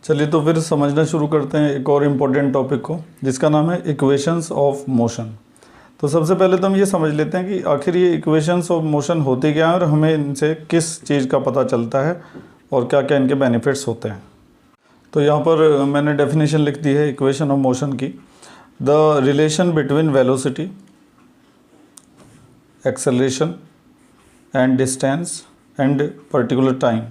चलिए तो फिर समझना शुरू करते हैं एक और इम्पोर्टेंट टॉपिक को, जिसका नाम है इक्वेशंस ऑफ मोशन। तो सबसे पहले तो हम ये समझ लेते हैं कि आखिर ये इक्वेशंस ऑफ मोशन होते क्या हैं और हमें इनसे किस चीज़ का पता चलता है और क्या क्या इनके बेनिफिट्स होते हैं। तो यहाँ पर मैंने डेफिनेशन लिख दी है इक्वेशन ऑफ मोशन की। The relation between velocity, acceleration and distance and particular time.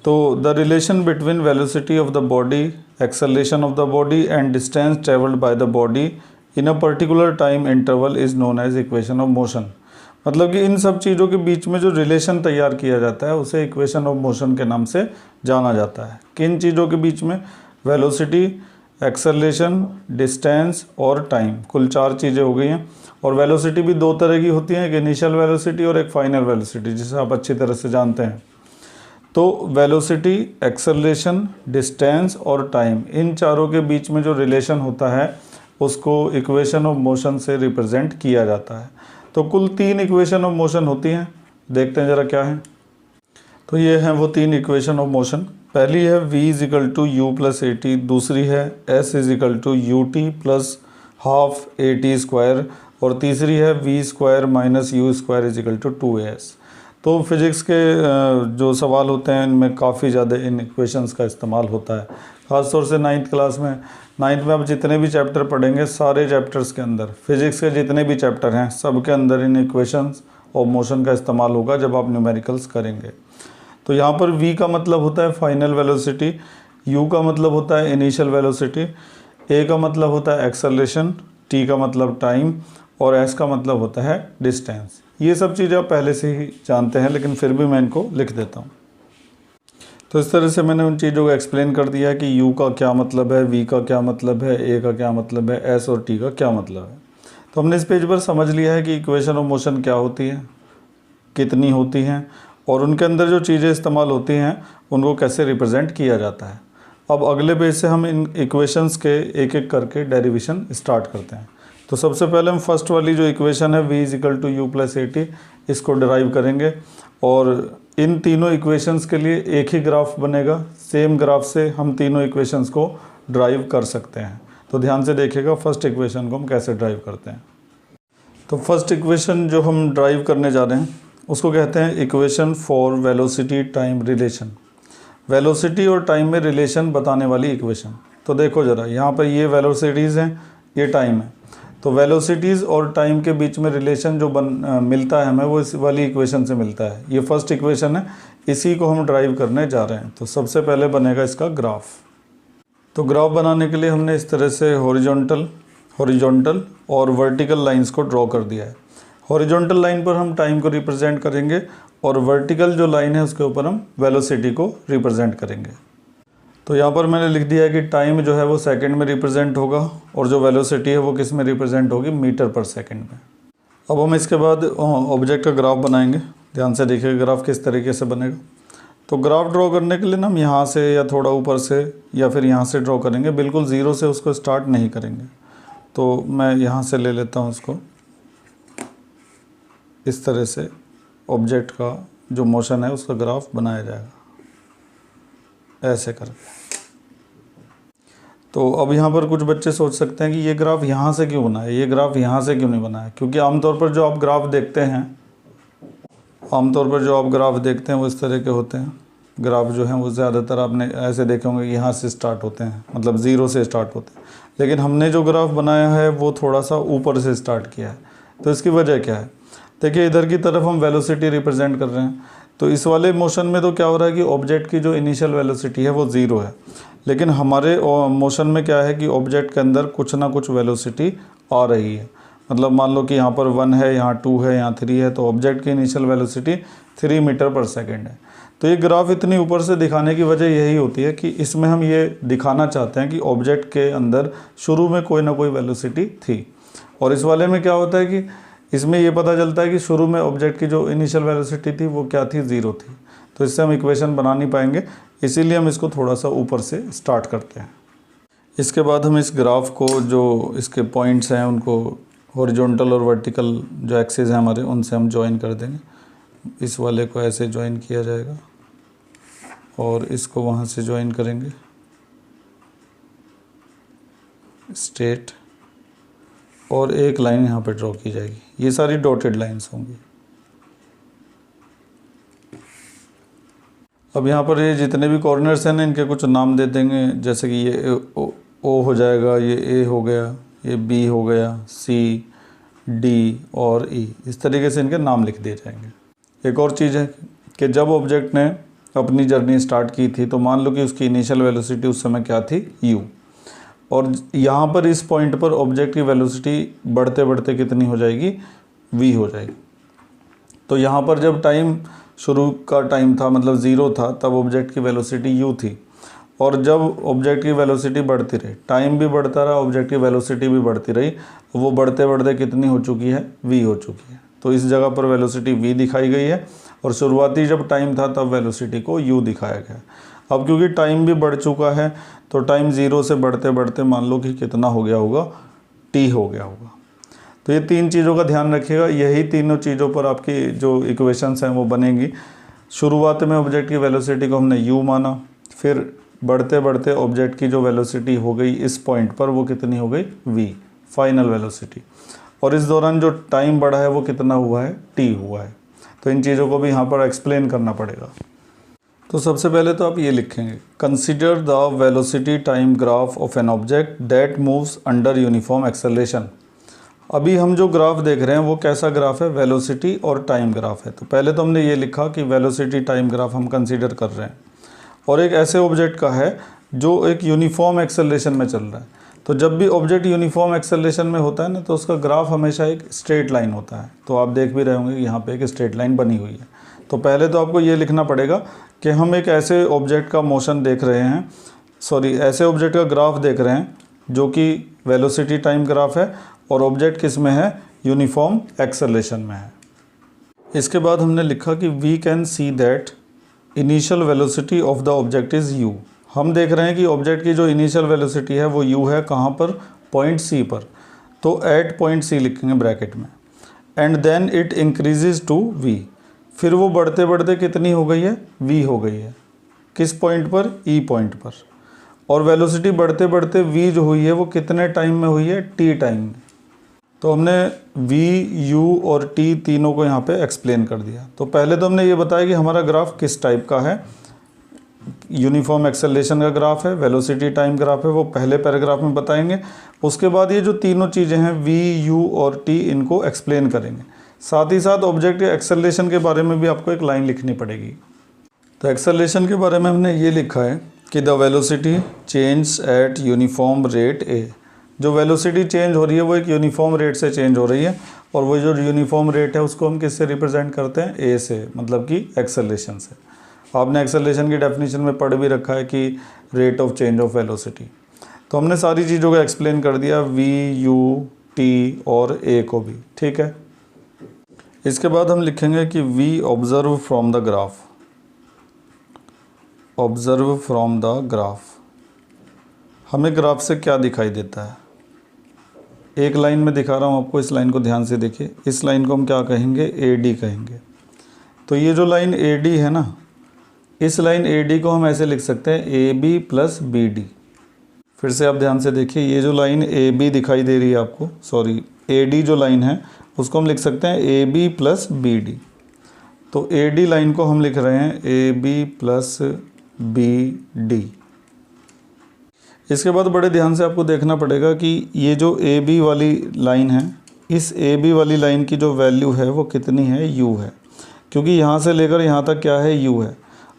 तो the relation between velocity of the body, acceleration of the body and distance travelled by the body in a particular time interval is known as equation of motion. मतलब कि इन सब चीज़ों के बीच में जो relation तैयार किया जाता है उसे इक्वेशन ऑफ मोशन के नाम से जाना जाता है। किन चीज़ों के बीच में? वेलोसिटी, एक्सेलरेशन, डिस्टेंस और टाइम, कुल 4 चीज़ें हो गई हैं। और वेलोसिटी भी 2 तरह की होती है, एक इनिशियल वेलोसिटी और एक फाइनल वेलोसिटी, जिसे आप अच्छी तरह से जानते हैं। तो वेलोसिटी, एक्सेलरेशन, डिस्टेंस और टाइम, इन चारों के बीच में जो रिलेशन होता है उसको इक्वेशन ऑफ मोशन से रिप्रेजेंट किया जाता है। तो कुल 3 इक्वेशन ऑफ मोशन होती हैं, देखते हैं ज़रा क्या है। तो ये हैं वो 3 इक्वेशन ऑफ मोशन। पहली है v = u + at, दूसरी है s = ut + ½ at², और तीसरी है v² - u² = 2as। तो फिज़िक्स के जो सवाल होते हैं इनमें काफ़ी ज़्यादा इन इक्वेशंस का इस्तेमाल होता है, ख़ासतौर से 9th क्लास में। 9th में आप जितने भी चैप्टर पढ़ेंगे, सारे चैप्टर्स के अंदर, फिज़िक्स के जितने भी चैप्टर हैं सब के अंदर इन इक्वेशंस ऑफ मोशन का इस्तेमाल होगा जब आप न्यूमेरिकल्स करेंगे। तो यहाँ पर v का मतलब होता है फाइनल वेलोसिटी, u का मतलब होता है इनिशियल वेलोसिटी, a का मतलब होता है एक्सेलरेशन, t का मतलब टाइम और s का मतलब होता है डिस्टेंस। ये सब चीज़ें आप पहले से ही जानते हैं, लेकिन फिर भी मैं इनको लिख देता हूँ। तो इस तरह से मैंने उन चीज़ों को एक्सप्लेन कर दिया कि u का क्या मतलब है, v का क्या मतलब है, a का क्या मतलब है, s और t का क्या मतलब है। तो हमने इस पेज पर समझ लिया है कि इक्वेशन ऑफ मोशन क्या होती है, कितनी होती हैं और उनके अंदर जो चीज़ें इस्तेमाल होती हैं उनको कैसे रिप्रेजेंट किया जाता है। अब अगले पेज से हम इन इक्वेशंस के एक एक करके डेरिवेशन स्टार्ट करते हैं। तो सबसे पहले हम फर्स्ट वाली जो इक्वेशन है v = u + at, इसको डिराइव करेंगे और इन तीनों इक्वेशंस के लिए एक ही ग्राफ बनेगा। सेम ग्राफ से हम तीनों इक्वेशंस को ड्राइव कर सकते हैं। तो ध्यान से देखिएगा फर्स्ट इक्वेशन को हम कैसे ड्राइव करते हैं। तो फर्स्ट इक्वेशन जो हम ड्राइव करने जा रहे हैं उसको कहते हैं equation for velocity time relation. Velocity और टाइम में रिलेशन बताने वाली इक्वेशन। तो देखो ज़रा, यहाँ पर ये वेलोसिटीज़ हैं, ये टाइम है। तो वेलोसिटीज़ और टाइम के बीच में रिलेशन जो मिलता है हमें, वो इस वाली इक्वेशन से मिलता है। ये फर्स्ट इक्वेशन है, इसी को हम ड्राइव करने जा रहे हैं। तो सबसे पहले बनेगा इसका ग्राफ। तो ग्राफ बनाने के लिए हमने इस तरह से हॉरिजॉन्टल और वर्टिकल लाइंस को ड्रॉ कर दिया है। हॉरिजॉन्टल लाइन पर हम टाइम को रिप्रेजेंट करेंगे और वर्टिकल जो लाइन है उसके ऊपर हम वेलोसिटी को रिप्रेजेंट करेंगे। तो यहाँ पर मैंने लिख दिया है कि टाइम जो है वो सेकंड में रिप्रेजेंट होगा और जो वेलोसिटी है वो किस में रिप्रेजेंट होगी, मीटर पर सेकंड में। अब हम इसके बाद ऑब्जेक्ट का ग्राफ बनाएंगे। ध्यान से देखिए ग्राफ किस तरीके से बनेगा। तो ग्राफ ड्रॉ करने के लिए ना हम यहाँ से या थोड़ा ऊपर से या फिर यहाँ से ड्रॉ करेंगे, बिल्कुल ज़ीरो से उसको स्टार्ट नहीं करेंगे। तो मैं यहाँ से ले लेता हूँ उसको। इस तरह से ऑब्जेक्ट का जो मोशन है उसका ग्राफ बनाया जाएगा, ऐसे करके। तो अब यहाँ पर कुछ बच्चे सोच सकते हैं कि ये ग्राफ यहाँ से क्यों बना है, ये ग्राफ यहाँ से क्यों नहीं बना है। क्योंकि आमतौर पर जो आप ग्राफ देखते हैं वो इस तरह के होते हैं। ग्राफ जो हैं वो ज़्यादातर आपने ऐसे देखे होंगे कि यहाँ से स्टार्ट होते हैं, मतलब ज़ीरो से स्टार्ट होते हैं। लेकिन हमने जो ग्राफ बनाया है वो थोड़ा सा ऊपर से स्टार्ट किया है। तो इसकी वजह क्या है? देखिए इधर की तरफ हम वेलोसिटी रिप्रेजेंट कर रहे हैं। तो इस वाले मोशन में तो क्या हो रहा है कि ऑब्जेक्ट की जो इनिशियल वेलोसिटी है वो ज़ीरो है, लेकिन हमारे मोशन में क्या है कि ऑब्जेक्ट के अंदर कुछ ना कुछ वेलोसिटी आ रही है। मतलब मान लो कि यहाँ पर 1 है, यहाँ 2 है, यहाँ 3 है, तो ऑब्जेक्ट की इनिशियल वेलोसिटी 3 मीटर पर सेकेंड है। तो ये ग्राफ इतनी ऊपर से दिखाने की वजह यही होती है कि इसमें हम ये दिखाना चाहते हैं कि ऑब्जेक्ट के अंदर शुरू में कोई ना कोई वेलोसिटी थी। और इस वाले में क्या होता है कि इसमें ये पता चलता है कि शुरू में ऑब्जेक्ट की जो इनिशियल वेलोसिटी थी वो क्या थी, ज़ीरो थी। तो इससे हम इक्वेशन बना नहीं पाएंगे, इसीलिए हम इसको थोड़ा सा ऊपर से स्टार्ट करते हैं। इसके बाद हम इस ग्राफ को, जो इसके पॉइंट्स हैं, उनको हॉरिजॉन्टल और वर्टिकल जो एक्सिस हैं हमारे, उनसे हम ज्वाइन कर देंगे। इस वाले को ऐसे ज्वाइन किया जाएगा और इसको वहाँ से ज्वाइन करेंगे स्टेट, और एक लाइन यहाँ पे ड्रॉ की जाएगी। ये सारी डॉटेड लाइंस होंगी। अब यहाँ पर ये जितने भी कॉर्नर्स हैं ना, इनके कुछ नाम दे देंगे, जैसे कि ये ओ हो जाएगा, ये ए हो गया, ये बी हो गया, सी, डी और ई, इस तरीके से इनके नाम लिख दिए जाएंगे। एक और चीज़ है कि जब ऑब्जेक्ट ने अपनी जर्नी स्टार्ट की थी तो मान लो कि उसकी इनिशियल वेलोसिटी उस समय क्या थी, u, और यहाँ पर इस पॉइंट पर ऑब्जेक्ट की वेलोसिटी बढ़ते बढ़ते कितनी हो जाएगी, v हो जाएगी। तो यहाँ पर जब टाइम शुरू का टाइम था, मतलब 0 था, तब ऑब्जेक्ट की वेलोसिटी u थी, और जब ऑब्जेक्ट की वेलोसिटी बढ़ती रही, टाइम भी बढ़ता रहा, ऑब्जेक्ट की वेलोसिटी भी बढ़ती रही, वो बढ़ते बढ़ते कितनी हो चुकी है, v हो चुकी है। तो इस जगह पर वेलोसिटी v दिखाई गई है, और शुरुआती जब टाइम था तब वेलोसिटी को u दिखाया गया। अब क्योंकि टाइम भी बढ़ चुका है तो टाइम 0 से बढ़ते बढ़ते मान लो कि कितना हो गया होगा, t हो गया होगा। तो ये 3 चीज़ों का ध्यान रखिएगा। यही तीनों चीज़ों पर आपकी जो इक्वेशंस हैं वो बनेंगी। शुरुआत में ऑब्जेक्ट की वेलोसिटी को हमने u माना, फिर बढ़ते बढ़ते ऑब्जेक्ट की जो वेलोसिटी हो गई इस पॉइंट पर वो कितनी हो गई, v, फाइनल वेलोसिटी, और इस दौरान जो टाइम बढ़ा है वो कितना हुआ है, t हुआ है। तो इन चीज़ों को भी यहाँ पर एक्सप्लेन करना पड़ेगा। तो सबसे पहले तो आप ये लिखेंगे, consider the velocity time graph of an object that moves under uniform acceleration. अभी हम जो ग्राफ देख रहे हैं वो कैसा ग्राफ है, वेलोसिटी और टाइम ग्राफ है। तो पहले तो हमने ये लिखा कि वेलोसिटी टाइम ग्राफ हम कंसीडर कर रहे हैं, और एक ऐसे ऑब्जेक्ट का है जो एक यूनिफॉर्म एक्सेलरेशन में चल रहा है। तो जब भी ऑब्जेक्ट यूनिफॉर्म एक्सेलरेशन में होता है ना, तो उसका ग्राफ हमेशा एक स्ट्रेट लाइन होता है। तो आप देख भी रहे होंगे कि यहाँ पे एक स्ट्रेट लाइन बनी हुई है। तो पहले तो आपको ये लिखना पड़ेगा कि हम एक ऐसे ऑब्जेक्ट का मोशन देख रहे हैं, ऐसे ऑब्जेक्ट का ग्राफ देख रहे हैं जो कि वेलोसिटी टाइम ग्राफ है, और ऑब्जेक्ट किस में है, यूनिफॉर्म एक्सेलरेशन में है। इसके बाद हमने लिखा कि we can see that initial velocity of the object is u। हम देख रहे हैं कि ऑब्जेक्ट की जो इनिशियल वेलोसिटी है वो u है, कहाँ पर, पॉइंट C पर। तो एट पॉइंट C लिखेंगे ब्रैकेट में, and then it increases to v। फिर वो बढ़ते बढ़ते कितनी हो गई है, v हो गई है, किस पॉइंट पर, E पॉइंट पर। और वेलोसिटी बढ़ते बढ़ते v जो हुई है वो कितने टाइम में हुई है, t टाइम में। तो हमने v, u और t तीनों को यहाँ पे एक्सप्लेन कर दिया। तो पहले तो हमने ये बताया कि हमारा ग्राफ किस टाइप का है, यूनिफॉर्म एक्सेलरेशन का ग्राफ है, वेलोसिटी टाइम ग्राफ है, वो पहले पैराग्राफ में बताएंगे। उसके बाद ये जो तीनों चीज़ें हैं v, u और t, इनको एक्सप्लेन करेंगे। साथ ही साथ ऑब्जेक्ट के एक्सेलरेशन के बारे में भी आपको एक लाइन लिखनी पड़ेगी। तो एक्सेलरेशन के बारे में हमने ये लिखा है कि the velocity change at uniform rate a। जो वेलोसिटी चेंज हो रही है वो एक यूनिफॉर्म रेट से चेंज हो रही है, और वो जो यूनिफॉर्म रेट है उसको हम किससे रिप्रेजेंट करते हैं, a से, मतलब कि एक्सेलरेशन से। आपने एक्सेलरेशन की डेफिनेशन में पढ़ भी रखा है कि rate of change of velocity. तो हमने सारी चीज़ों को एक्सप्लेन कर दिया, v, u, t और a को भी, ठीक है। इसके बाद हम लिखेंगे कि v observe from the graph. Observe from the graph, हमें ग्राफ से क्या दिखाई देता है। एक लाइन में दिखा रहा हूँ आपको, इस लाइन को ध्यान से देखिए। इस लाइन को हम क्या कहेंगे, AD कहेंगे। तो ये जो लाइन AD है ना, इस लाइन AD को हम ऐसे लिख सकते हैं, AB प्लस BD। फिर से आप ध्यान से देखिए, ये जो लाइन AB दिखाई दे रही है आपको, AD जो लाइन है उसको हम लिख सकते हैं AB प्लस BD। तो AD लाइन को हम लिख रहे हैं AB प्लस BD। इसके बाद बड़े ध्यान से आपको देखना पड़ेगा कि ये जो AB वाली लाइन है, इस AB वाली लाइन की जो वैल्यू है वो कितनी है, u है, क्योंकि यहाँ से लेकर यहाँ तक क्या है, u है।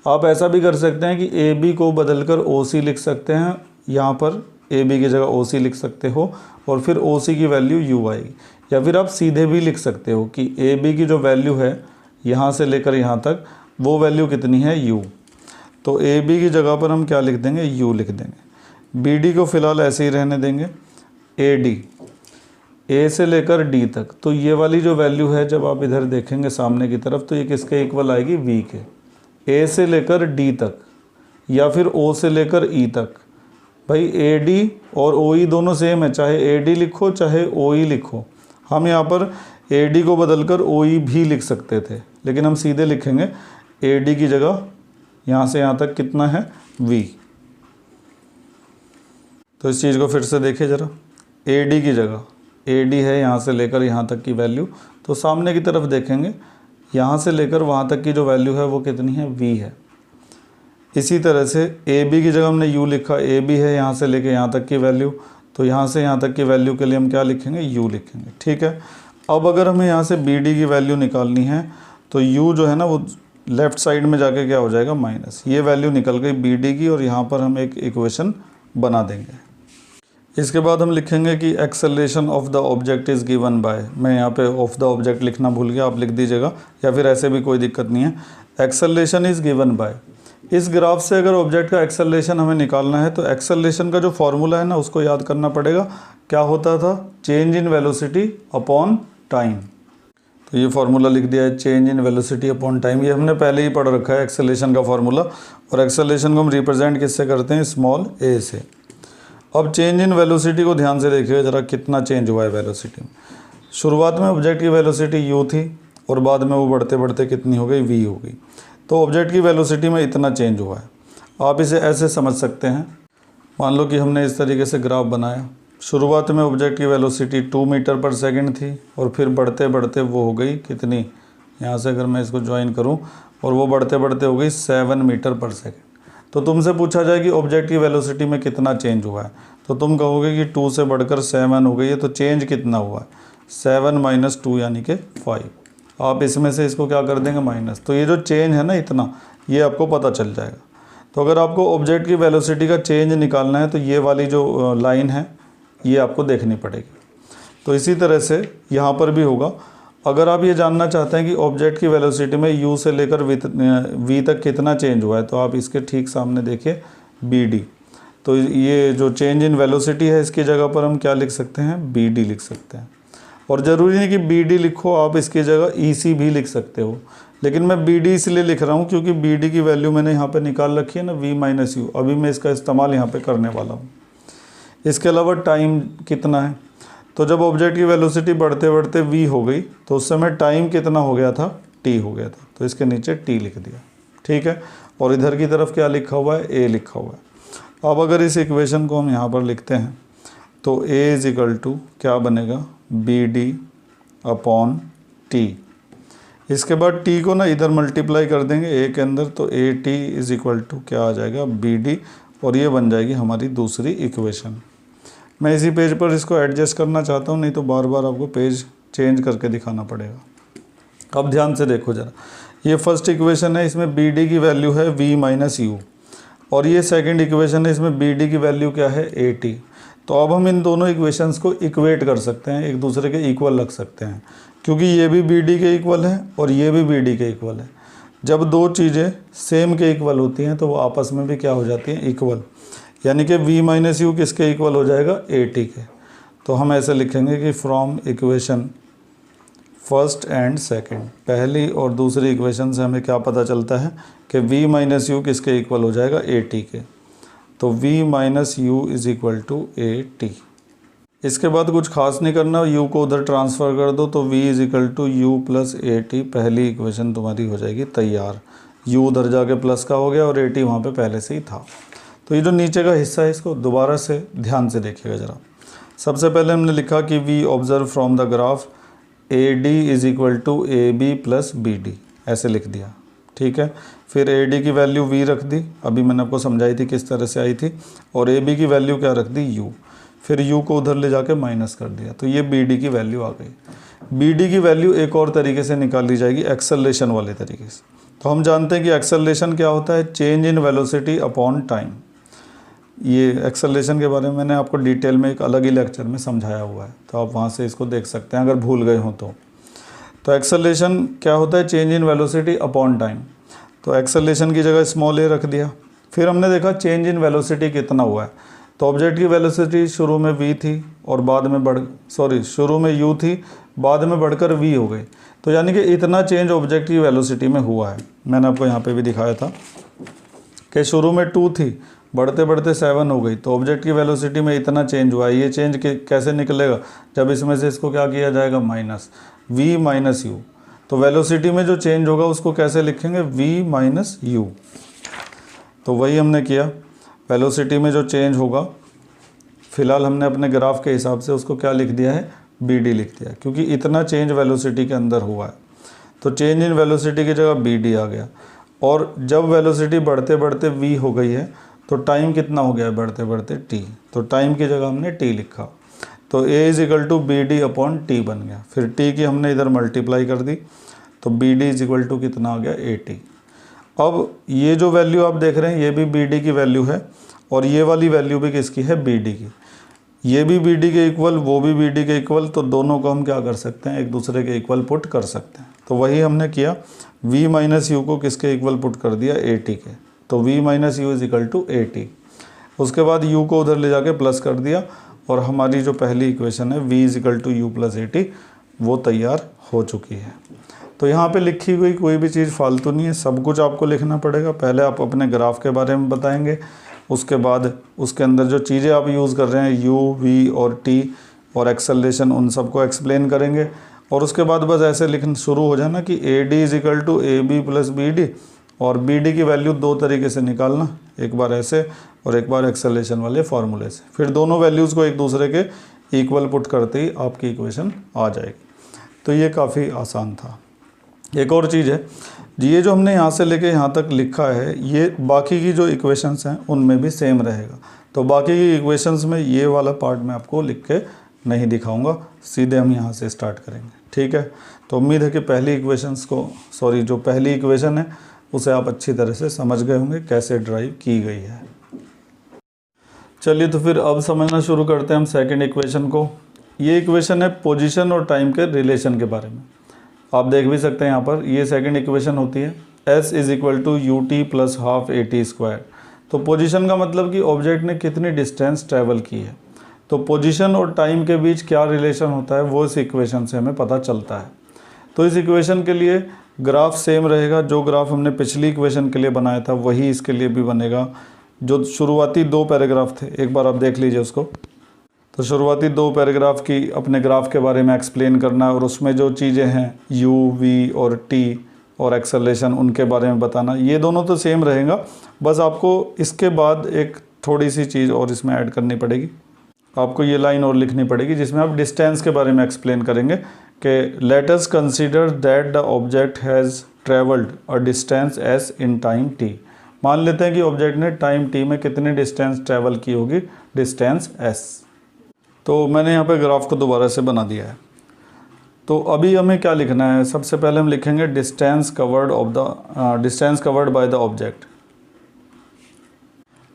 आप ऐसा भी कर सकते हैं कि AB को बदलकर OC लिख सकते हैं, यहाँ पर AB की जगह OC लिख सकते हो, और फिर OC की वैल्यू u आएगी। या फिर आप सीधे भी लिख सकते हो कि AB की जो वैल्यू है यहाँ से लेकर यहाँ तक, वो वैल्यू कितनी है, u। तो AB की जगह पर हम क्या लिख देंगे, u लिख देंगे। BD को फ़िलहाल ऐसे ही रहने देंगे, AD, A से लेकर D तक। तो ये वाली जो वैल्यू है, जब आप इधर देखेंगे सामने की तरफ, तो ये किसके इक्वल आएगी, V के। A से लेकर D तक, या फिर O से लेकर E तक। भाई AD और OE दोनों सेम है, चाहे AD लिखो चाहे OE लिखो। हम यहाँ पर AD को बदलकर OE भी लिख सकते थे, लेकिन हम सीधे लिखेंगे AD की जगह यहाँ से यहाँ तक कितना है, V। तो इस चीज़ को फिर से देखिए ज़रा। ए डी की जगह, ए डी है यहाँ से लेकर यहाँ तक की वैल्यू, तो सामने की तरफ देखेंगे यहाँ से लेकर वहाँ तक की जो वैल्यू है वो कितनी है, v है। इसी तरह से ए बी की जगह हमने u लिखा, ए बी है यहाँ से लेकर यहाँ तक की वैल्यू, तो यहाँ से यहाँ तक की वैल्यू के लिए हम क्या लिखेंगे, u लिखेंगे। ठीक है, अब अगर हमें यहाँ से बी डी की वैल्यू निकालनी है तो u जो है ना वो लेफ़्ट साइड में जाके क्या हो जाएगा, माइनस। ये वैल्यू निकल गई बी डी की और यहाँ पर हम एक इक्वेशन बना देंगे। इसके बाद हम लिखेंगे कि acceleration of the object is given bye, मैं यहाँ पे ऑफ द ऑब्जेक्ट लिखना भूल गया, आप लिख दीजिएगा, या फिर ऐसे भी कोई दिक्कत नहीं है। एक्सेलरेशन इज़ गिवन बाय, इस ग्राफ से अगर ऑब्जेक्ट का एक्सेलरेशन हमें निकालना है तो एक्सेलरेशन का जो फॉर्मूला है ना उसको याद करना पड़ेगा। क्या होता था, change in velocity upon time. तो ये फार्मूला लिख दिया है, change in velocity upon time. ये हमने पहले ही पढ़ रखा है एक्सेलरेशन का फार्मूला, और एक्सेलरेशन को हम रिप्रेजेंट किससे करते हैं, स्मॉल ए से। अब चेंज इन वेलोसिटी को ध्यान से देखिए ज़रा, कितना चेंज हुआ है वेलोसिटी में। शुरुआत में ऑब्जेक्ट की वेलोसिटी u थी और बाद में वो बढ़ते बढ़ते कितनी हो गई, v हो गई। तो ऑब्जेक्ट की वेलोसिटी में इतना चेंज हुआ है। आप इसे ऐसे समझ सकते हैं, मान लो कि हमने इस तरीके से ग्राफ बनाया। शुरुआत में ऑब्जेक्ट की वेलोसिटी 2 मीटर पर सेकंड थी और फिर बढ़ते बढ़ते वो हो गई कितनी, यहाँ से अगर मैं इसको ज्वाइन करूँ, और वो बढ़ते बढ़ते हो गई 7 मीटर पर सेकंड। तो तुमसे पूछा जाए कि ऑब्जेक्ट की वेलोसिटी में कितना चेंज हुआ है, तो तुम कहोगे कि 2 से बढ़कर 7 हो गई है, तो चेंज कितना हुआ है, 7 - 2 यानी कि 5। आप इसमें से इसको क्या कर देंगे, माइनस। तो ये जो चेंज है ना इतना, ये आपको पता चल जाएगा। तो अगर आपको ऑब्जेक्ट की वेलोसिटी का चेंज निकालना है तो ये वाली जो लाइन है ये आपको देखनी पड़ेगी। तो इसी तरह से यहाँ पर भी होगा। अगर आप ये जानना चाहते हैं कि ऑब्जेक्ट की वेलोसिटी में u से लेकर v तक कितना चेंज हुआ है, तो आप इसके ठीक सामने देखिए bd। तो ये जो चेंज इन वेलोसिटी है इसकी जगह पर हम क्या लिख सकते हैं, bd लिख सकते हैं। और ज़रूरी नहीं कि bd लिखो, आप इसकी जगह ec भी लिख सकते हो, लेकिन मैं bd इसलिए लिख रहा हूँ क्योंकि bd की वैल्यू मैंने यहाँ पर निकाल रखी है ना, v - u। अभी मैं इसका इस्तेमाल यहाँ पर करने वाला हूँ। इसके अलावा टाइम कितना है, तो जब ऑब्जेक्ट की वेलोसिटी बढ़ते बढ़ते v हो गई तो उस समय टाइम कितना हो गया था, t हो गया था। तो इसके नीचे t लिख दिया, ठीक है। और इधर की तरफ क्या लिखा हुआ है, a लिखा हुआ है। अब अगर इस इक्वेशन को हम यहाँ पर लिखते हैं तो a = क्या बनेगा, bd अपॉन t। इसके बाद t को ना इधर मल्टीप्लाई कर देंगे a के अंदर, तो at = क्या आ जाएगा, bd, और ये बन जाएगी हमारी दूसरी इक्वेशन। मैं इसी पेज पर इसको एडजस्ट करना चाहता हूँ, नहीं तो बार बार आपको पेज चेंज करके दिखाना पड़ेगा। अब ध्यान से देखो ज़रा, ये फर्स्ट इक्वेशन है, इसमें bd की वैल्यू है v - u, और ये सेकंड इक्वेशन है, इसमें bd की वैल्यू क्या है, at। तो अब हम इन दोनों इक्वेशंस को इक्वेट कर सकते हैं, एक दूसरे के इक्वल रख सकते हैं, क्योंकि ये भी bd के इक्वल है और ये भी bd के इक्वल है। जब दो चीज़ें सेम के इक्वल होती हैं तो वो आपस में भी क्या हो जाती हैं, इक्वल। यानी कि v - u किसके इक्वल हो जाएगा, at के। तो हम ऐसे लिखेंगे कि from equation first and second, पहली और दूसरी इक्वेशन से हमें क्या पता चलता है कि v - u किसके इक्वल हो जाएगा, at के। तो v - u = at। इसके बाद कुछ खास नहीं करना, u को उधर ट्रांसफ़र कर दो, तो v = u + at, पहली इक्वेशन तुम्हारी हो जाएगी तैयार। u उधर जाके प्लस का हो गया और at वहाँ पे पहले से ही था। तो ये जो नीचे का हिस्सा है इसको दोबारा से ध्यान से देखिएगा ज़रा। सबसे पहले हमने लिखा कि we observe from the graph AD = AB + BD, ऐसे लिख दिया, ठीक है। फिर AD की वैल्यू v रख दी, अभी मैंने आपको समझाई थी किस तरह से आई थी, और AB की वैल्यू क्या रख दी, u। फिर u को उधर ले जाके माइनस कर दिया, तो ये BD की वैल्यू आ गई। BD की वैल्यू एक और तरीके से निकाली जाएगी, एक्सेलरेशन वाले तरीके से। तो हम जानते हैं कि एक्सेलरेशन क्या होता है, change in velocity upon time. ये एक्सेलरेशन के बारे में मैंने आपको डिटेल में एक अलग ही लेक्चर में समझाया हुआ है, तो आप वहाँ से इसको देख सकते हैं अगर भूल गए हो तो एक्सेलरेशन क्या होता है, change in velocity upon time. तो एक्सेलरेशन की जगह स्मॉल a रख दिया। फिर हमने देखा चेंज इन वेलोसिटी कितना हुआ है, तो ऑब्जेक्ट की वेलोसिटी शुरू में v थी और बाद में शुरू में u थी, बाद में बढ़कर v हो गई। तो यानी कि इतना चेंज ऑब्जेक्ट की वेलोसिटी में हुआ है। मैंने आपको यहाँ पे भी दिखाया था कि शुरू में 2 थी, बढ़ते बढ़ते 7 हो गई, तो ऑब्जेक्ट की वेलोसिटी में इतना चेंज हुआ है। ये चेंज कैसे निकलेगा, जब इसमें से इसको क्या किया जाएगा, माइनस, v - u। तो वेलोसिटी में जो चेंज होगा उसको कैसे लिखेंगे, v - u। तो वही हमने किया, वेलोसिटी में जो चेंज होगा फ़िलहाल हमने अपने ग्राफ के हिसाब से उसको क्या लिख दिया है, बी डी लिख दिया, क्योंकि इतना चेंज वेलोसिटी के अंदर हुआ है। तो चेंज इन वेलोसिटी की जगह बी डी आ गया। और जब वेलोसिटी बढ़ते बढ़ते वी हो गई है तो टाइम कितना हो गया है बढ़ते बढ़ते टी, तो टाइम की जगह हमने टी लिखा। तो A is equal to B D upon T बन गया। फिर टी की हमने इधर मल्टीप्लाई कर दी तो B D is equal to कितना आ गया, ए टी। अब ये जो वैल्यू आप देख रहे हैं ये भी बी डी की वैल्यू है और ये वाली वैल्यू भी किसकी है, बी डी की। ये भी बी डी के इक्वल, वो भी बी डी के इक्वल, तो दोनों को हम क्या कर सकते हैं, एक दूसरे के इक्वल पुट कर सकते हैं। तो वही हमने किया, v माइनस यू को किसके इक्वल पुट कर दिया, ए टी के। तो v minus u is equal to a t. उसके बाद u को उधर ले जाके प्लस कर दिया और हमारी जो पहली इक्वेशन है v is equal to u plus a t वो तैयार हो चुकी है। तो यहाँ पे लिखी हुई कोई भी चीज़ फालतू नहीं है, सब कुछ आपको लिखना पड़ेगा। पहले आप अपने ग्राफ के बारे में बताएंगे, उसके बाद उसके अंदर जो चीज़ें आप यूज़ कर रहे हैं u, v और t और एक्सेलरेशन, उन सबको एक्सप्लेन करेंगे। और उसके बाद बस ऐसे लिखना शुरू हो जाना कि A D is equal to A B plus B D, और बी डी की वैल्यू दो तरीके से निकालना, एक बार ऐसे और एक बार एक्सेलरेशन वाले फार्मूले से। फिर दोनों वैल्यूज़ को एक दूसरे के इक्वल पुट करते ही आपकी इक्वेशन आ जाएगी। तो ये काफ़ी आसान था। एक और चीज़ है, ये जो हमने यहाँ से लेके यहाँ तक लिखा है ये बाकी की जो इक्वेशंस हैं उनमें भी सेम रहेगा। तो बाकी की इक्वेशंस में ये वाला पार्ट मैं आपको लिख के नहीं दिखाऊंगा, सीधे हम यहाँ से स्टार्ट करेंगे, ठीक है। तो उम्मीद है कि पहली जो पहली इक्वेशन है उसे आप अच्छी तरह से समझ गए होंगे कैसे ड्राइव की गई है। चलिए तो फिर अब समझना शुरू करते हैं हम सेकंड इक्वेशन को। ये इक्वेशन है पोजीशन और टाइम के रिलेशन के बारे में। आप देख भी सकते हैं यहाँ पर, ये सेकंड इक्वेशन होती है s is equal to u t plus half a t square. तो पोजीशन का मतलब कि ऑब्जेक्ट ने कितनी डिस्टेंस ट्रैवल की है। तो पोजीशन और टाइम के बीच क्या रिलेशन होता है वो इस इक्वेशन से हमें पता चलता है। तो इस इक्वेशन के लिए ग्राफ सेम रहेगा, जो ग्राफ हमने पिछली इक्वेशन के लिए बनाया था वही इसके लिए भी बनेगा। जो शुरुआती दो पैराग्राफ थे एक बार आप देख लीजिए उसको। तो शुरुआती दो पैराग्राफ की अपने ग्राफ के बारे में एक्सप्लेन करना और उसमें जो चीज़ें हैं u, v और t और एक्सेलरेशन उनके बारे में बताना, ये दोनों तो सेम रहेगा। बस आपको इसके बाद एक थोड़ी सी चीज़ और इसमें ऐड करनी पड़ेगी, आपको ये लाइन और लिखनी पड़ेगी जिसमें आप डिस्टेंस के बारे में एक्सप्लेन करेंगे कि let us consider that the object has travelled a distance s in time t। मान लेते हैं कि ऑब्जेक्ट ने टाइम t में कितनी डिस्टेंस ट्रैवल की होगी, डिस्टेंस s। तो मैंने यहाँ पे ग्राफ को दोबारा से बना दिया है। तो अभी हमें क्या लिखना है, सबसे पहले हम लिखेंगे distance covered by the object.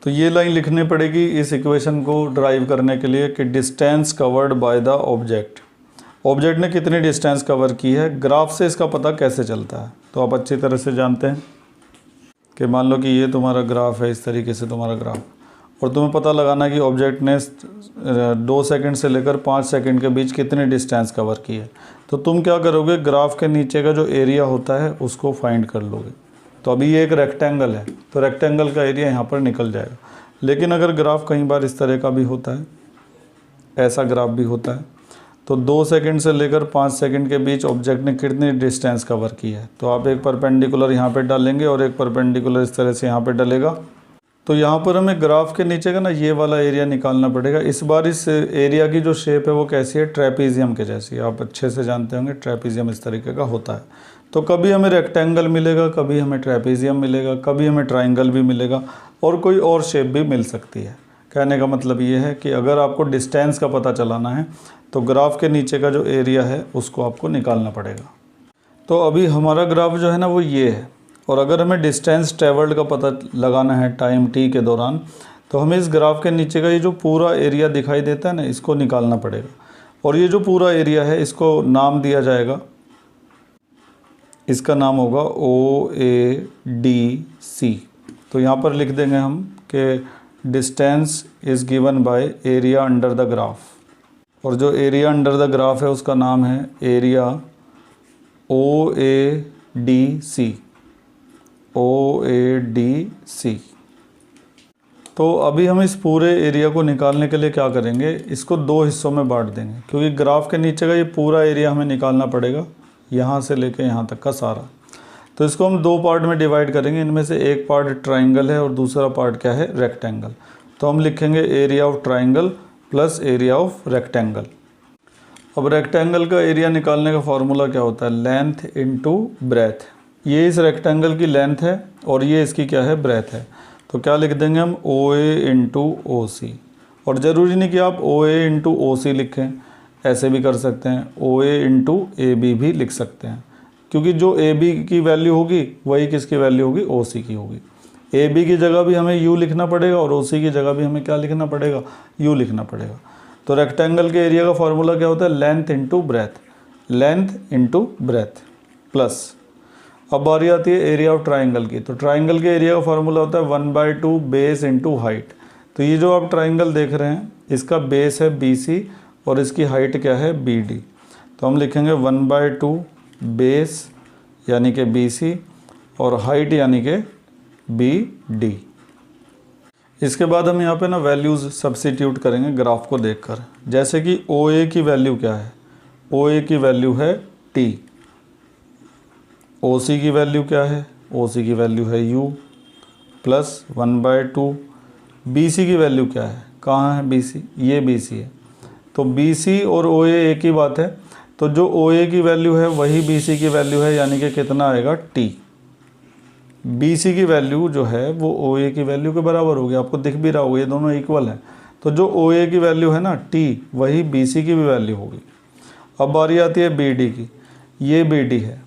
तो ये लाइन लिखनी पड़ेगी इस इक्वेशन को ड्राइव करने के लिए कि distance covered by the object. Object ने कितनी डिस्टेंस कवर की है, ग्राफ से इसका पता कैसे चलता है। तो आप अच्छी तरह से जानते हैं कि मान लो कि ये तुम्हारा ग्राफ है, इस तरीके से तुम्हारा ग्राफ, और तुम्हें पता लगाना कि ऑब्जेक्ट ने 2 सेकंड से लेकर 5 सेकंड के बीच कितनी डिस्टेंस कवर की है। तो तुम क्या करोगे, ग्राफ के नीचे का जो एरिया होता है उसको फाइंड कर लोगे। तो अभी ये एक रेक्टेंगल है तो रेक्टेंगल का एरिया यहाँ पर निकल जाएगा। लेकिन अगर ग्राफ कई बार इस तरह का भी होता है, ऐसा ग्राफ भी होता है, तो 2 सेकंड से लेकर 5 सेकंड के बीच ऑब्जेक्ट ने कितनी डिस्टेंस कवर की है। तो आप एक परपेंडिकुलर यहाँ पे डालेंगे और एक परपेंडिकुलर इस तरह से यहाँ पे डलेगा। तो यहाँ पर हमें ग्राफ के नीचे का ना ये वाला एरिया निकालना पड़ेगा। इस बार इस एरिया की जो शेप है वो कैसी है, ट्रेपीजियम के जैसी। आप अच्छे से जानते होंगे ट्रेपीजियम इस तरीके का होता है। तो कभी हमें रेक्टेंगल मिलेगा, कभी हमें ट्रेपीजियम मिलेगा, कभी हमें ट्राइंगल भी मिलेगा और कोई और शेप भी मिल सकती है। कहने का मतलब ये है कि अगर आपको डिस्टेंस का पता चलाना है तो ग्राफ के नीचे का जो एरिया है उसको आपको निकालना पड़ेगा। तो अभी हमारा ग्राफ जो है ना वो ये है, और अगर हमें डिस्टेंस ट्रेवल्ड का पता लगाना है टाइम t के दौरान तो हमें इस ग्राफ के नीचे का ये जो पूरा एरिया दिखाई देता है ना इसको निकालना पड़ेगा। और ये जो पूरा एरिया है इसको नाम दिया जाएगा, इसका नाम होगा OADC। तो यहाँ पर लिख देंगे हम कि distance is given by area under the graph, और जो एरिया अंडर द ग्राफ है उसका नाम है एरिया OADC। तो अभी हम इस पूरे एरिया को निकालने के लिए क्या करेंगे, इसको 2 हिस्सों में बांट देंगे, क्योंकि ग्राफ के नीचे का ये पूरा एरिया हमें निकालना पड़ेगा, यहाँ से लेके यहाँ तक का सारा। तो इसको हम 2 पार्ट में डिवाइड करेंगे। इनमें से एक पार्ट ट्राइंगल है और दूसरा पार्ट क्या है, रेक्टेंगल। तो हम लिखेंगे area of triangle plus area of rectangle. अब रेक्टेंगल का एरिया निकालने का फॉर्मूला क्या होता है, लेंथ इनटू ब्रेथ। ये इस रेक्टेंगल की लेंथ है और ये इसकी क्या है, ब्रेथ है। तो क्या लिख देंगे हम, ओ ए इंटू ओ सी। और ज़रूरी नहीं कि आप ओ ए इंटू ओ सी लिखें, ऐसे भी कर सकते हैं, ओ ए इंटू ए बी भी लिख सकते हैं, क्योंकि जो ए बी की वैल्यू होगी वही किसकी वैल्यू होगी, ओ सी की होगी। ए बी की जगह भी हमें यू लिखना पड़ेगा और ओ सी की जगह भी हमें क्या लिखना पड़ेगा, यू लिखना पड़ेगा। तो रेक्टेंगल के एरिया का फॉर्मूला क्या होता है, length into breadth, length into breadth plus. अब बारी आती है एरिया ऑफ ट्राइंगल की। तो ट्राइंगल के एरिया का फॉर्मूला होता है 1/2 बेस इंटू हाइट। तो ये जो आप ट्राइंगल देख रहे हैं इसका बेस है BC और इसकी हाइट क्या है, BD। तो हम लिखेंगे 1/2 बेस यानी कि BC और हाइट यानी कि BD। इसके बाद हम यहाँ पे ना वैल्यूज़ सब्स्टिट्यूट करेंगे ग्राफ को देखकर। जैसे कि OA की वैल्यू क्या है, OA की वैल्यू है T। OC की वैल्यू क्या है, OC की वैल्यू है U प्लस 1/2। BC की वैल्यू क्या है, कहाँ है BC, ये BC है। तो BC और OA एक ही बात है, तो जो OA की वैल्यू है वही BC की वैल्यू है, यानी कि कितना आएगा, T। BC की वैल्यू जो है वो OA की वैल्यू के बराबर होगी, आपको दिख भी रहा होगा ये दोनों इक्वल हैं। तो जो OA की वैल्यू है ना T, वही BC की भी वैल्यू होगी। अब बारी आती है BD की, ये BD है।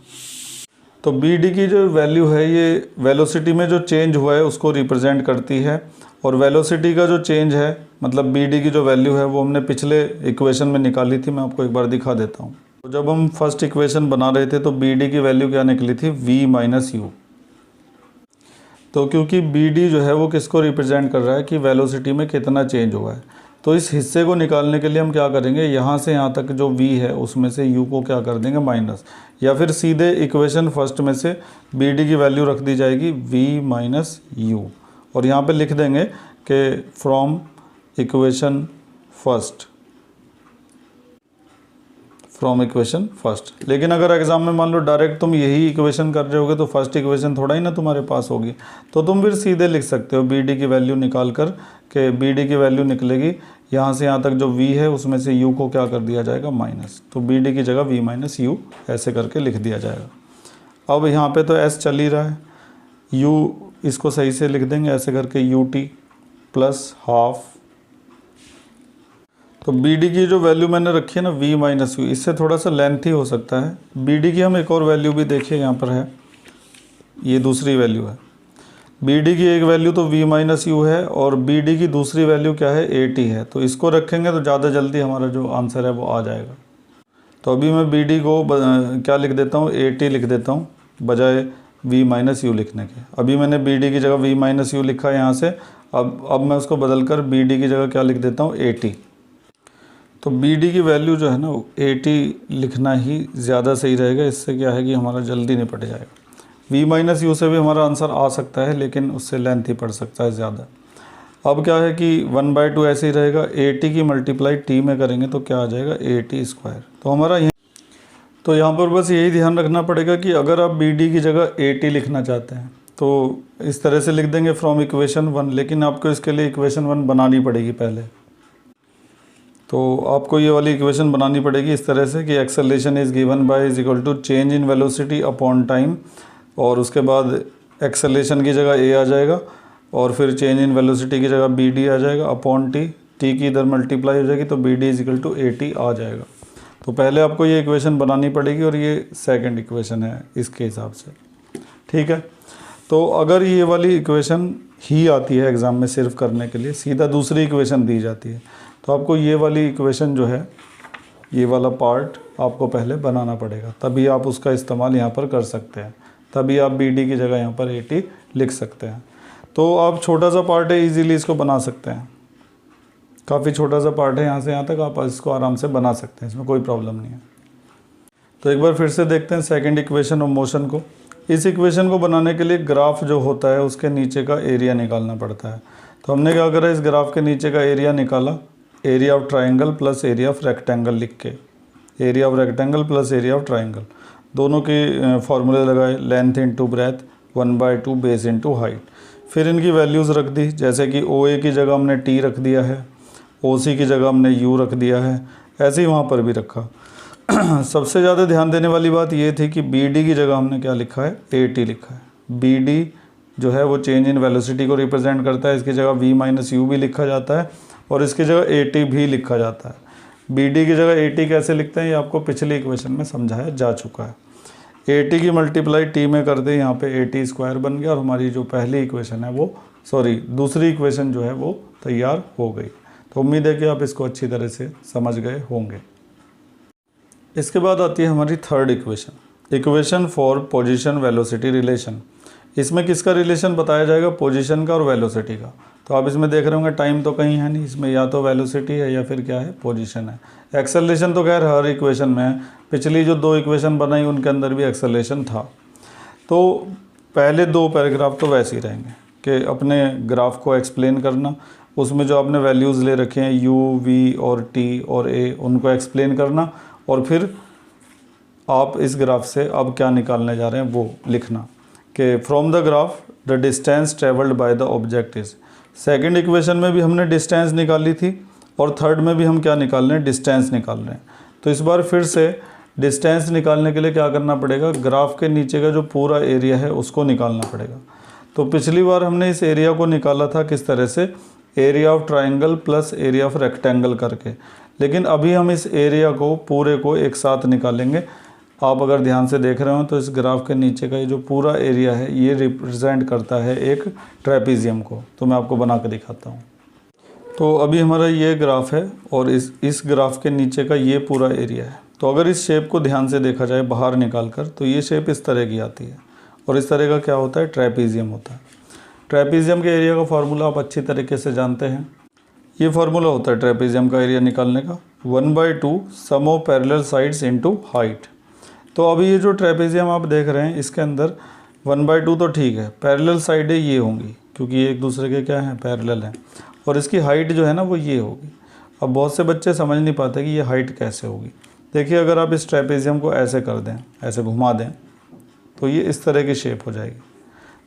तो BD की जो वैल्यू है ये वेलोसिटी में जो चेंज हुआ है उसको रिप्रेजेंट करती है, और वेलोसिटी का जो चेंज है मतलब BD की जो वैल्यू है वो हमने पिछले इक्वेशन में निकाली थी, मैं आपको एक बार दिखा देता हूँ। तो जब हम फर्स्ट इक्वेशन बना रहे थे तो BD की वैल्यू क्या निकली थी, V - U। तो क्योंकि BD जो है वो किसको रिप्रेजेंट कर रहा है कि वेलोसिटी में कितना चेंज हुआ है, तो इस हिस्से को निकालने के लिए हम क्या करेंगे, यहाँ से यहाँ तक जो V है उसमें से U को क्या कर देंगे, माइनस, या फिर सीधे इक्वेशन फर्स्ट में से BD की वैल्यू रख दी जाएगी V - U, और यहाँ पे लिख देंगे कि फ्रॉम इक्वेशन फर्स्ट। लेकिन अगर एग्जाम में मान लो डायरेक्ट तुम यही इक्वेशन कर रहे होगे तो फर्स्ट इक्वेशन थोड़ा ही ना तुम्हारे पास होगी, तो तुम फिर सीधे लिख सकते हो BD की वैल्यू निकाल कर के BD की वैल्यू निकलेगी यहाँ से यहाँ तक जो V है उसमें से U को क्या कर दिया जाएगा, माइनस। तो BD की जगह V - U ऐसे करके लिख दिया जाएगा। अब यहाँ पे तो S चल ही रहा है, U इसको सही से लिख देंगे ऐसे करके UT प्लस हाफ। तो BD की जो वैल्यू मैंने रखी है ना V - U, इससे थोड़ा सा लेंथी हो सकता है। BD की हम एक और वैल्यू भी देखिए, यहाँ पर है, ये दूसरी वैल्यू है। BD की एक वैल्यू तो V - U है और BD की दूसरी वैल्यू क्या है, AT है। तो इसको रखेंगे तो ज़्यादा जल्दी हमारा जो आंसर है वो आ जाएगा। तो अभी मैं BD को क्या लिख देता हूँ, AT लिख देता हूँ बजाय V - U लिखने के। अभी मैंने BD की जगह V - U लिखा है यहाँ से, अब मैं उसको बदल कर BD की जगह क्या लिख देता हूँ, AT। तो BD की वैल्यू जो है ना AT लिखना ही ज़्यादा सही रहेगा, इससे क्या है कि हमारा जल्दी निपट जाएगा। V - U से भी हमारा आंसर आ सकता है लेकिन उससे लेंथ ही पड़ सकता है ज़्यादा। अब क्या है कि 1/2 ऐसे ही रहेगा, AT की मल्टीप्लाई T में करेंगे तो क्या आ जाएगा, AT²। तो हमारा यहाँ पर बस यही ध्यान रखना पड़ेगा कि अगर आप BD की जगह AT लिखना चाहते हैं तो इस तरह से लिख देंगे फ्रॉम इक्वेशन 1, लेकिन आपको इसके लिए इक्वेशन 1 बनानी पड़ेगी पहले। तो आपको ये वाली इक्वेशन बनानी पड़ेगी इस तरह से कि acceleration is given by is equal to change in velocity upon time, और उसके बाद एक्सेलरेशन की जगह A आ जाएगा और फिर चेंज इन वेलोसिटी की जगह BD आ जाएगा अपॉन T की इधर मल्टीप्लाई हो जाएगी तो BD is equal to AT आ जाएगा। तो पहले आपको ये इक्वेशन बनानी पड़ेगी और ये सेकंड इक्वेशन है इसके हिसाब से, ठीक है। तो अगर ये वाली इक्वेशन ही आती है एग्ज़ाम में सिर्फ करने के लिए, सीधा दूसरी इक्वेशन दी जाती है, तो आपको ये वाली इक्वेशन जो है, ये वाला पार्ट आपको पहले बनाना पड़ेगा, तभी आप उसका इस्तेमाल यहाँ पर कर सकते हैं, तभी आप BD की जगह यहाँ पर AT लिख सकते हैं। तो आप छोटा सा पार्ट है, इजीली इसको बना सकते हैं, काफ़ी छोटा सा पार्ट है, यहाँ से यहाँ तक आप इसको आराम से बना सकते हैं, इसमें कोई प्रॉब्लम नहीं है। तो एक बार फिर से देखते हैं सेकंड इक्वेशन ऑफ मोशन को। इस इक्वेशन को बनाने के लिए ग्राफ जो होता है उसके नीचे का एरिया निकालना पड़ता है। तो हमने क्या करा, इस ग्राफ के नीचे का एरिया निकाला, area of triangle plus area of rectangle लिख के, area of rectangle plus area of triangle, दोनों के फार्मूले लगाए, length into breadth 1/2 base into height. फिर इनकी वैल्यूज़ रख दी, जैसे कि OA की जगह हमने T रख दिया है OC की जगह हमने U रख दिया है, ऐसे ही वहाँ पर भी रखा। सबसे ज़्यादा ध्यान देने वाली बात ये थी कि BD की जगह हमने क्या लिखा है, AT लिखा है। BD जो है वो चेंज इन वेलोसिटी को रिप्रेजेंट करता है, इसकी जगह V माइनस U भी लिखा जाता है और इसकी जगह AT भी लिखा जाता है। BD की जगह AT कैसे लिखते हैं ये आपको पिछली इक्वेशन में समझाया जा चुका है। AT की मल्टीप्लाई T में कर दे, यहाँ पे AT स्क्वायर बन गया और हमारी जो पहली इक्वेशन है वो दूसरी इक्वेशन जो है वो तैयार हो गई। तो उम्मीद है कि आप इसको अच्छी तरह से समझ गए होंगे। इसके बाद आती है हमारी third equation for position velocity relation. इसमें किसका रिलेशन बताया जाएगा, पोजीशन का और वेलोसिटी का। तो आप इसमें देख रहे होंगे टाइम तो कहीं है नहीं, इसमें या तो वेलोसिटी है या फिर क्या है, पोजीशन है। एक्सेलरेशन तो खैर हर इक्वेशन में है, पिछली जो 2 इक्वेशन बनाई उनके अंदर भी एक्सेलरेशन था। तो पहले 2 पैराग्राफ तो वैसे ही रहेंगे कि अपने ग्राफ को एक्सप्लेन करना, उसमें जो आपने वैल्यूज़ ले रखे हैं U, V और T और A उनको एक्सप्लेन करना, और फिर आप इस ग्राफ से अब क्या निकालने जा रहे हैं वो लिखना कि from the graph the distance travelled by the object is. Second equation में भी हमने डिस्टेंस निकाली थी और थर्ड में भी हम क्या निकाल रहे हैं, डिस्टेंस निकाल रहे हैं। तो इस बार फिर से डिस्टेंस निकालने के लिए क्या करना पड़ेगा, ग्राफ के नीचे का जो पूरा एरिया है उसको निकालना पड़ेगा। तो पिछली बार हमने इस एरिया को निकाला था किस तरह से, area of triangle plus area of rectangle करके, लेकिन अभी हम इस एरिया को पूरे को एक साथ निकालेंगे। आप अगर ध्यान से देख रहे हो तो इस ग्राफ के नीचे का ये जो पूरा एरिया है ये रिप्रेजेंट करता है एक ट्रेपीजियम को। तो मैं आपको बना के दिखाता हूँ। तो अभी हमारा ये ग्राफ है और इस ग्राफ के नीचे का ये पूरा एरिया है। तो अगर इस शेप को ध्यान से देखा जाए बाहर निकाल कर, तो ये शेप इस तरह की आती है और इस तरह का क्या होता है, ट्रेपीजियम होता है। ट्रेपीजियम के एरिया का फार्मूला आप अच्छी तरीके से जानते हैं। ये फार्मूला होता है ट्रेपीजियम का एरिया निकालने का, 1/2 sum of parallel sides into height. तो अभी ये जो ट्रेपीजियम आप देख रहे हैं इसके अंदर 1/2 तो ठीक है, पैरेलल साइडें ये होंगी क्योंकि ये एक दूसरे के क्या हैं, पैरेलल हैं, और इसकी हाइट जो है ना वो ये होगी। अब बहुत से बच्चे समझ नहीं पाते कि ये हाइट कैसे होगी। देखिए अगर आप इस ट्रेपीजियम को ऐसे कर दें, ऐसे घुमा दें, तो ये इस तरह की शेप हो जाएगी।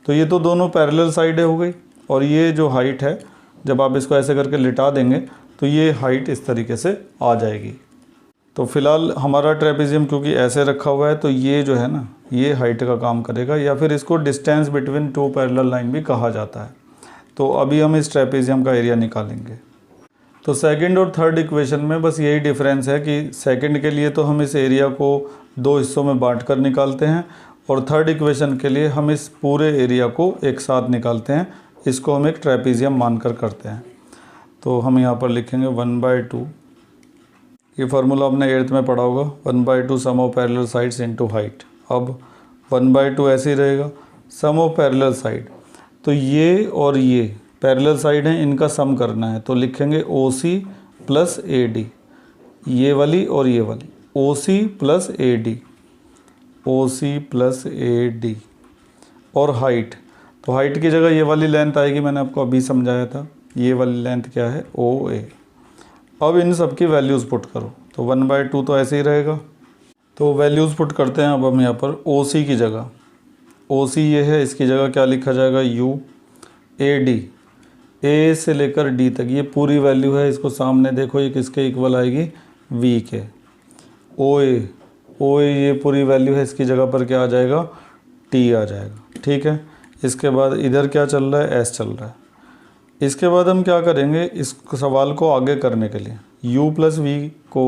तो ये तो दोनों पैरेलल साइडें हो गई, और ये जो हाइट है जब आप इसको ऐसे करके लिटा देंगे तो ये हाइट इस तरीके से आ जाएगी। तो फिलहाल हमारा ट्रेपीजियम क्योंकि ऐसे रखा हुआ है तो ये जो है ना ये हाइट का काम करेगा, या फिर इसको डिस्टेंस बिटवीन 2 पैरेलल लाइन भी कहा जाता है। तो अभी हम इस ट्रेपीजियम का एरिया निकालेंगे। तो सेकंड और थर्ड इक्वेशन में बस यही डिफरेंस है कि सेकंड के लिए तो हम इस एरिया को 2 हिस्सों में बांट कर निकालते हैं, और थर्ड इक्वेशन के लिए हम इस पूरे एरिया को एक साथ निकालते हैं। इसको हम एक ट्रेपीजियम मानकर करते हैं। तो हम यहाँ पर लिखेंगे 1/2, ये फार्मूला आपने 8th में पढ़ा होगा, 1/2 sum of parallel sides into height. अब 1/2 ऐसे ही रहेगा, सम ऑफ पैरेलल साइड, तो ये और ये पैरेलल साइड हैं, इनका सम करना है। तो लिखेंगे OC प्लस AD, ये वाली और ये वाली, OC plus AD, OC plus AD, और हाइट। तो हाइट की जगह ये वाली लेंथ आएगी, मैंने आपको अभी समझाया था, ये वाली लेंथ क्या है, OA। अब इन सब की वैल्यूज़ पुट करो, तो 1/2 तो ऐसे ही रहेगा। तो वैल्यूज़ पुट करते हैं अब हम यहाँ पर। OC की जगह, OC ये है, इसकी जगह क्या लिखा जाएगा, U। AD, A से लेकर D तक ये पूरी वैल्यू है, इसको सामने देखो ये किसके इक्वल आएगी, V के। OA ये पूरी वैल्यू है, इसकी जगह पर क्या आ जाएगा, T आ जाएगा। ठीक है, इसके बाद इधर क्या चल रहा है, S चल रहा है। इसके बाद हम क्या करेंगे, इस सवाल को आगे करने के लिए U प्लस V को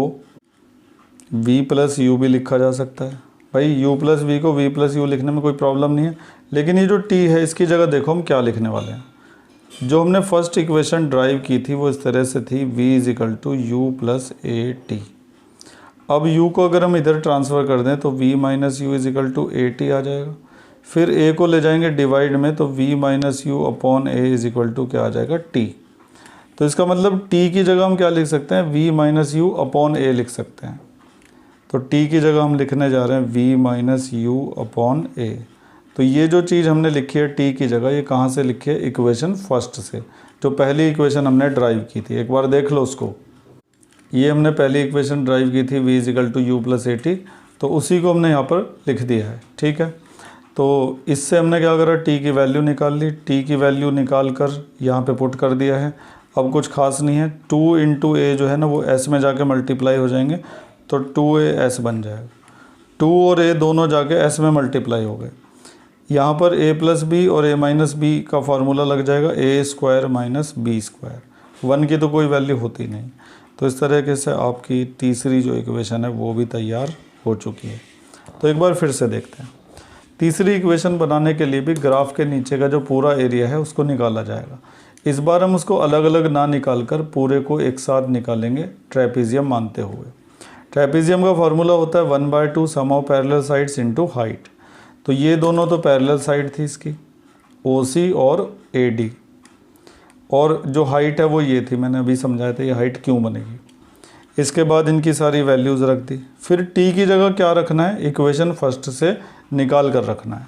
V प्लस U भी लिखा जा सकता है। भाई U प्लस V को V प्लस U लिखने में कोई प्रॉब्लम नहीं है, लेकिन ये जो T है इसकी जगह देखो हम क्या लिखने वाले हैं। जो हमने फर्स्ट इक्वेशन ड्राइव की थी वो इस तरह से थी, V is equal to U plus AT। अब U को अगर हम इधर ट्रांसफ़र कर दें तो V minus U is equal to AT आ जाएगा। फिर A को ले जाएंगे डिवाइड में, तो V minus U upon A is equal to क्या आ जाएगा, T। तो इसका मतलब T की जगह हम क्या लिख सकते हैं, V minus U upon A लिख सकते हैं। तो T की जगह हम लिखने जा रहे हैं V minus U upon A। तो ये जो चीज़ हमने लिखी है T की जगह, ये कहाँ से लिखी है, इक्वेशन फर्स्ट से, जो पहली इक्वेशन हमने ड्राइव की थी। एक बार देख लो उसको, ये हमने पहली इक्वेशन ड्राइव की थी V is equal to U plus AT, तो उसी को हमने यहाँ पर लिख दिया है। ठीक है, तो इससे हमने क्या करा, T की वैल्यू निकाल ली, T की वैल्यू निकाल कर यहाँ पे पुट कर दिया है। अब कुछ खास नहीं है, 2 इंटू ए जो है ना वो एस में जाके मल्टीप्लाई हो जाएंगे, तो 2a एस बन जाएगा। 2 और a दोनों जाके एस में मल्टीप्लाई हो गए। यहाँ पर a प्लस बी और a माइनस बी का फार्मूला लग जाएगा, a square minus b square. 1 की तो कोई वैल्यू होती नहीं। तो इस तरीके से आपकी तीसरी जो इक्वेशन है वो भी तैयार हो चुकी है। तो एक बार फिर से देखते हैं। तीसरी इक्वेशन बनाने के लिए भी ग्राफ के नीचे का जो पूरा एरिया है उसको निकाला जाएगा। इस बार हम उसको अलग अलग ना निकाल कर पूरे को एक साथ निकालेंगे ट्रेपीजियम मानते हुए। ट्रेपीजियम का फार्मूला होता है 1/2 sum of parallel sides into height. तो ये दोनों तो पैरेलल साइड थी इसकी, OC और AD, और जो हाइट है वो ये थी, मैंने अभी समझाया था ये हाइट क्यों बनेगी। इसके बाद इनकी सारी वैल्यूज़ रख दी। फिर t की जगह क्या रखना है, इक्वेशन फर्स्ट से निकाल कर रखना है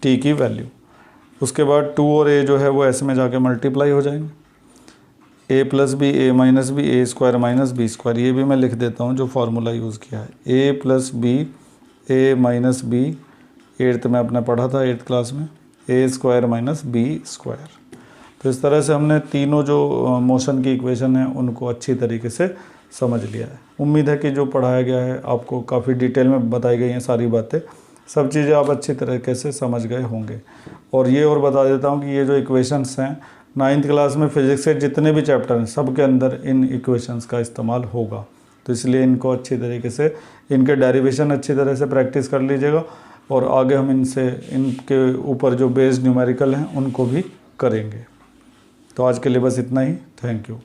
t की वैल्यू। उसके बाद 2 और a जो है वो s में जाके मल्टीप्लाई हो जाएंगे, a plus b a minus b a square minus b square. ये भी मैं लिख देता हूँ जो फार्मूला यूज़ किया है, a plus b a minus b, 8th में अपने पढ़ा था 8th क्लास में, a square minus b square. तो इस तरह से हमने तीनों जो मोशन की इक्वेशन है उनको अच्छी तरीके से समझ लिया है। उम्मीद है कि जो पढ़ाया गया है आपको काफ़ी डिटेल में बताई गई हैं सारी बातें, सब चीज़ें आप अच्छी तरीके से समझ गए होंगे। और ये और बता देता हूँ कि ये जो इक्वेशंस हैं 9th क्लास में फिजिक्स के जितने भी चैप्टर हैं सब के अंदर इन इक्वेशंस का इस्तेमाल होगा। तो इसलिए इनको अच्छी तरीके से, इनके डेरिवेशन अच्छी तरह से प्रैक्टिस कर लीजिएगा, और आगे हम इनके ऊपर जो बेस्ड न्यूमेरिकल हैं उनको भी करेंगे। तो आज के लिए बस इतना ही। Thank you.